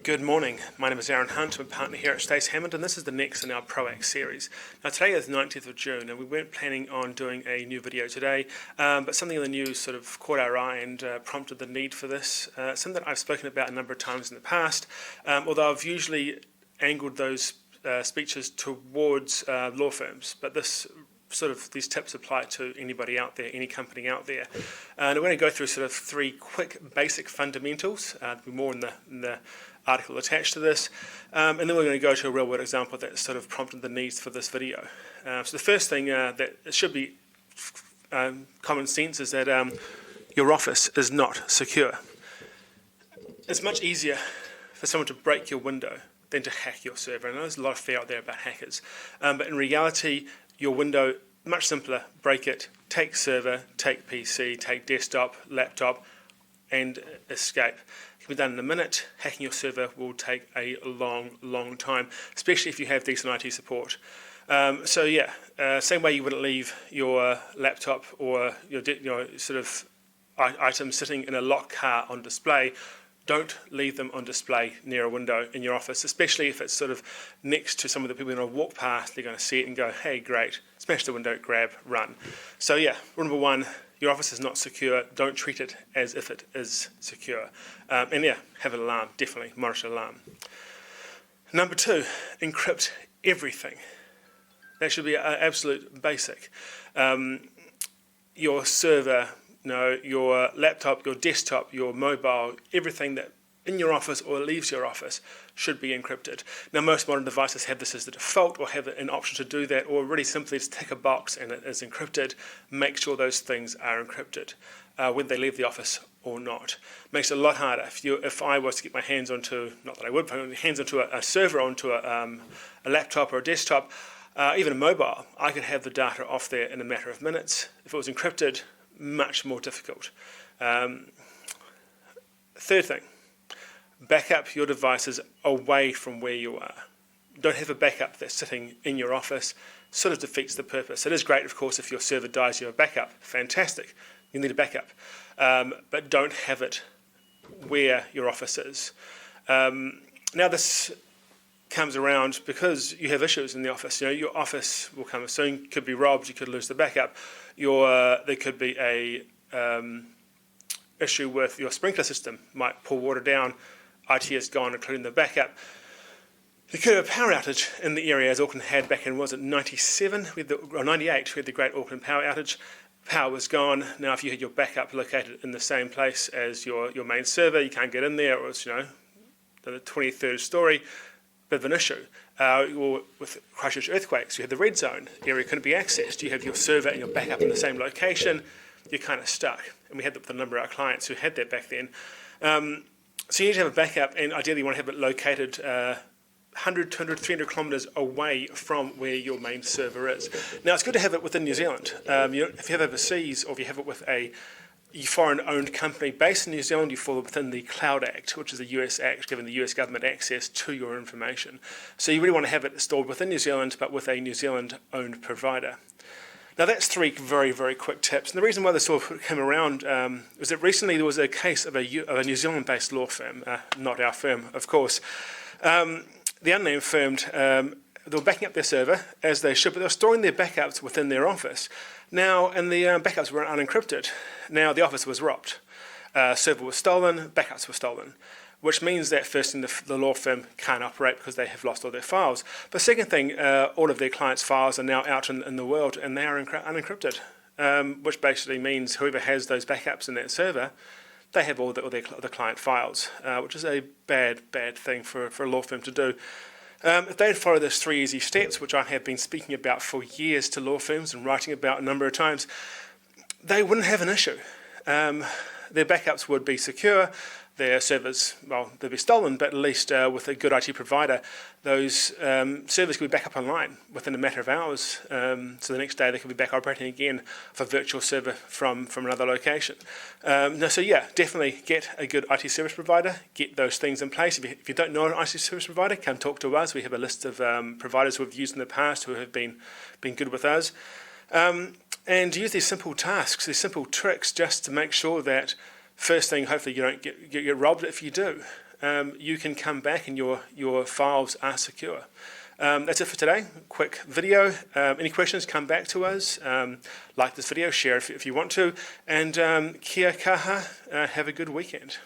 Good morning. My name is Arran Hunt. I'm a partner here at Stace Hammond, and this is the next in our ProAct series. Now, today is the 19th of June, and we weren't planning on doing a new video today, but something in the news sort of caught our eye and prompted the need for this. Something that I've spoken about a number of times in the past, although I've usually angled those speeches towards law firms, but these tips apply to anybody out there, any company out there. And we're going to go through sort of three quick basic fundamentals. There'll be more in the article attached to this, and then we're going to go to a real world example that sort of prompted the needs for this video. So the first thing that should be common sense is that your office is not secure. It's much easier for someone to break your window than to hack your server. I know there's a lot of fear out there about hackers, but in reality, your window, much simpler. Break it, take server, take PC, take desktop, laptop, and escape. It can be done in a minute. Hacking your server will take a long time, especially if you have decent IT support. Same way you wouldn't leave your laptop or your items sitting in a locked car on display. Don't leave them on display near a window in your office, especially if it's sort of next to some of the people who are going to walk past. They're going to see it and go, hey, great, smash the window, grab, run. So yeah, rule number one, your office is not secure. Don't treat it as if it is secure. Have an alarm, definitely monitor alarm. Number two, encrypt everything. That should be an absolute basic. Your server, your laptop, your desktop, your mobile, everything that in your office or leaves your office should be encrypted. Now, most modern devices have this as the default or have an option to do that, or really simply just tick a box and it is encrypted. Make sure those things are encrypted, whether they leave the office or not. Makes it a lot harder. If I was to get my hands onto, not that I would, but hands onto a server, onto a laptop or a desktop, even a mobile, I could have the data off there in a matter of minutes. If it was encrypted, much more difficult. Third thing, back up your devices away from where you are. Don't have a backup that's sitting in your office. Sort of defeats the purpose. It is great, of course, if your server dies, you have a backup. Fantastic. You need a backup. But don't have it where your office is. Now this comes around because you have issues in the office. Your office will come soon, could be robbed, you could lose the backup. There could be a issue with your sprinkler system, might pour water down, IT is gone, including the backup. You could have a power outage in the area, as Auckland had back in, was it 97, or 98, we had the great Auckland power outage. Power was gone. Now if you had your backup located in the same place as your main server, you can't get in there, or it's the 23rd story, bit of an issue. Or with Christchurch earthquakes, you had the red zone area couldn't be accessed. You have your server and your backup in the same location, you're kind of stuck. And we had that with a number of our clients who had that back then. So you need to have a backup, and ideally you want to have it located 100, 200, 300 kilometres away from where your main server is. Now it's good to have it within New Zealand. If you have it overseas, or if you have it with a foreign-owned company based in New Zealand, you fall within the Cloud Act, which is a US act giving the US government access to your information. So you really want to have it stored within New Zealand, but with a New Zealand-owned provider. Now that's three very, very quick tips. And the reason why this all came around was that recently there was a case of a New Zealand-based law firm, not our firm, of course. The unnamed firm, they were backing up their server, as they should, but they were storing their backups within their office. Now, and the backups were unencrypted. Now the office was robbed. Server was stolen, backups were stolen, which means that first thing, the law firm can't operate because they have lost all their files. But second thing, all of their clients' files are now out in the world and they are unencrypted, which basically means whoever has those backups in that server, they have all the client files, which is a bad thing for a law firm to do. If they'd follow those three easy steps, which I have been speaking about for years to law firms and writing about a number of times, they wouldn't have an issue. Their backups would be secure, their servers, well, they'd be stolen, but at least with a good IT provider, those servers could be back up online within a matter of hours. So the next day they could be back operating again for a virtual server from another location. Definitely get a good IT service provider, get those things in place. If you don't know an IT service provider, come talk to us. We have a list of providers who we've used in the past who have been good with us. And use these simple tasks, these simple tricks, just to make sure that first thing, hopefully you don't get robbed if you do. you can come back and your files are secure. That's it for today. Quick video. Any questions, come back to us. Like this video, share if you want to. And kia kaha, have a good weekend.